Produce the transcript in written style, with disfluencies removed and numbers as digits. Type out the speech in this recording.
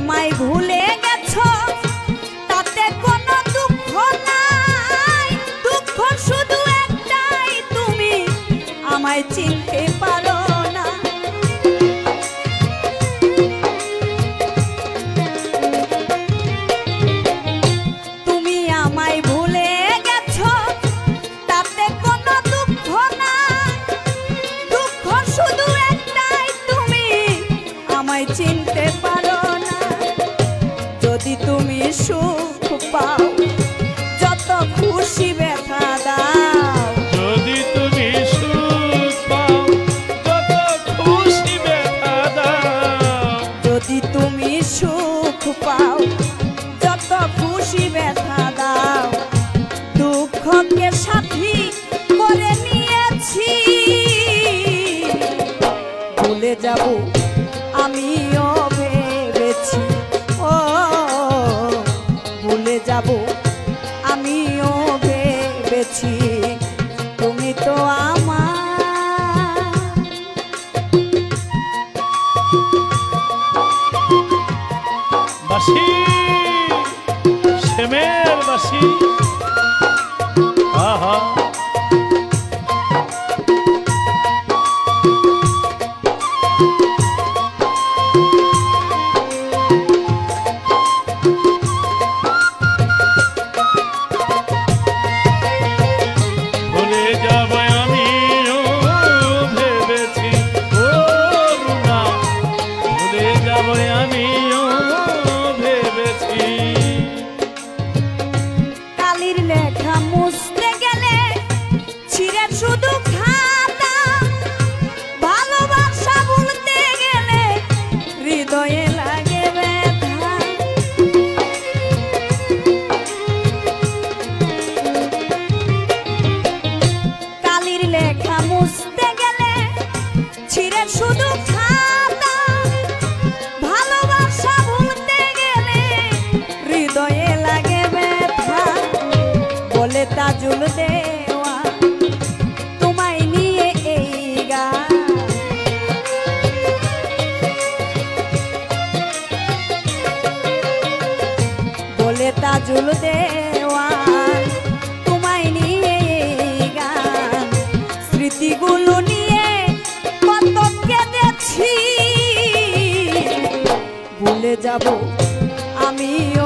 আমায় ভুলে গেছো তাতে কোনো দুঃখ নাই, দুঃখ শুধু একটাই তুমি আমায় চিনতে পারো না। তুমি আমায় ভুলে গেছো তাতে কোনো দুঃখ নাই, দুঃখ শুধু একটাই তুমি আমায় চিনতে পারো না। যদি তুমি সুখ পাও যত খুশি ব্যথা দাও, যদি তুমি সুখ পাও যত খুশি ব্যথা দাও, যদি তুমি সুখ পাও যত খুশি ব্যথা দাও, দুঃখকে সাথী করে নিয়েছি, ভুলে যাব আমিও ভেবেছি, ও ভুলে যাব আমিও ভেবেছি, তুমি তো আমার। বাসি শ্যামের বাসি, আহা ভুলে যাব আমিও ভেবেছি, ও রুনা ভুলে যাব আমিও ভেবেছি। কালির লেখা মুছতে গেলে ছিঁড়ে শুধু খাতা, ভালোবাসা ভুলতে গেলে হৃদয়ে লাগে ব্যথা। কালির লেখা মুছতে গেলে ছিঁড়ে শুধু খাতা, ভালোবাসা ভুলতে গেলে হৃদয়ে লাগে ব্যথা। বলে তাজুল দেওয়া তোমায় নিয়ে এই গান, বলে তাজুল দেওয়া তোমায় নিয়ে এই গান, স্মৃতিগুলো নিয়ে কত কেঁদেছি, ভুলে যাব আমিও